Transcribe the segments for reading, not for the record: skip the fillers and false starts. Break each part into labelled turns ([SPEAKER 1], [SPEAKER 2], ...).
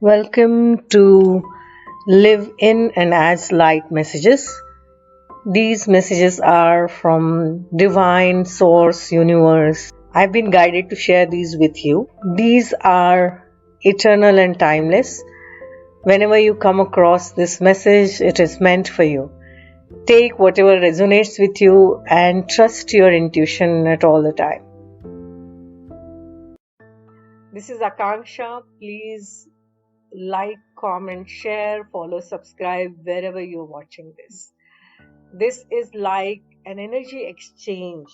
[SPEAKER 1] Welcome to Live in and as Light messages. These messages are from Divine Source Universe. I've been guided to share these with you. These are eternal and timeless. Whenever you come across this message, it is meant for you. Take whatever resonates with you and trust your intuition at all the time. This is Akanksshaa. Please like, comment, share, follow, subscribe wherever you're watching this. This is like an energy exchange,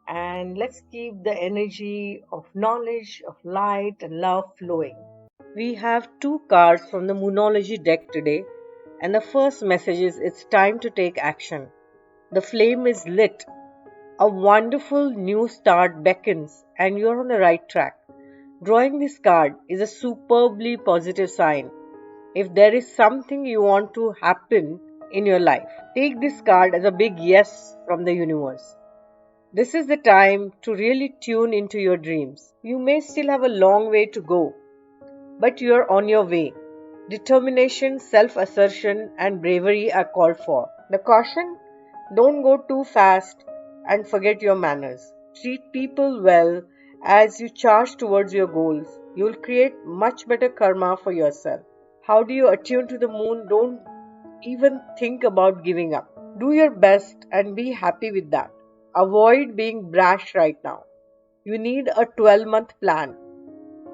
[SPEAKER 1] and let's keep the energy of knowledge, of light, and love flowing. We have two cards from the Moonology deck today, and the first message is it's time to take action. The flame is lit. A wonderful new start beckons, and you're on the right track. Drawing this card is a superbly positive sign. If there is something you want to happen in your life, take this card as a big yes from the universe. This is the time to really tune into your dreams. You may still have a long way to go, but you are on your way. Determination, self-assertion, and bravery are called for. The caution: don't go too fast and forget your manners. Treat people well as you charge towards your goals. You will create much better karma for yourself. How do you attune to the moon? Don't even think about giving up. Do your best and be happy with that. Avoid being brash right now. You need a 12-month plan.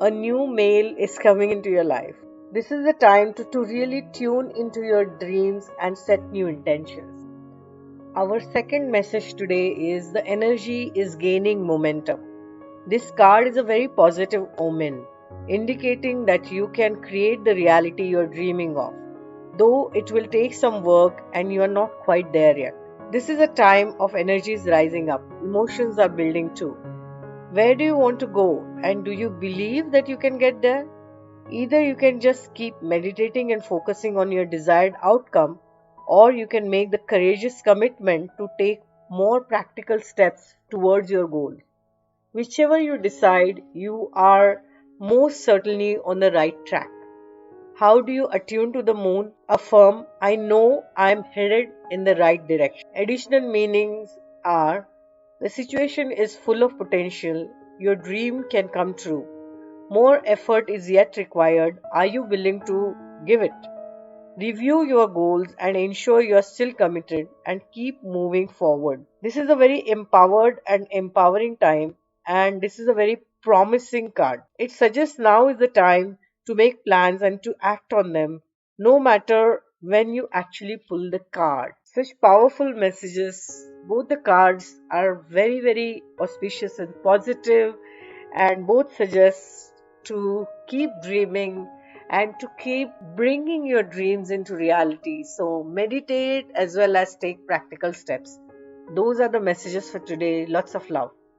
[SPEAKER 1] A new male is coming into your life. This is the time to really tune into your dreams and set new intentions. Our second message today is the energy is gaining momentum. This card is a very positive omen, indicating that you can create the reality you're dreaming of, though it will take some work and you are not quite there yet. This is a time of energies rising up, emotions are building too. Where do you want to go, and do you believe that you can get there? Either you can just keep meditating and focusing on your desired outcome, or you can make the courageous commitment to take more practical steps towards your goal. Whichever you decide, you are most certainly on the right track. How do you attune to the moon? Affirm, I know I am headed in the right direction. Additional meanings are, the situation is full of potential, your dream can come true. More effort is yet required. Are you willing to give it? Review your goals and ensure you are still committed and keep moving forward. This is a very empowered and empowering time, and this is a very promising card. It suggests now is the time to make plans and to act on them, no matter when you actually pull the card. Such powerful messages. Both the cards are very, very auspicious and positive, and both suggest to keep dreaming and to keep bringing your dreams into reality. So, meditate as well as take practical steps. Those are the messages for today. Lots of love.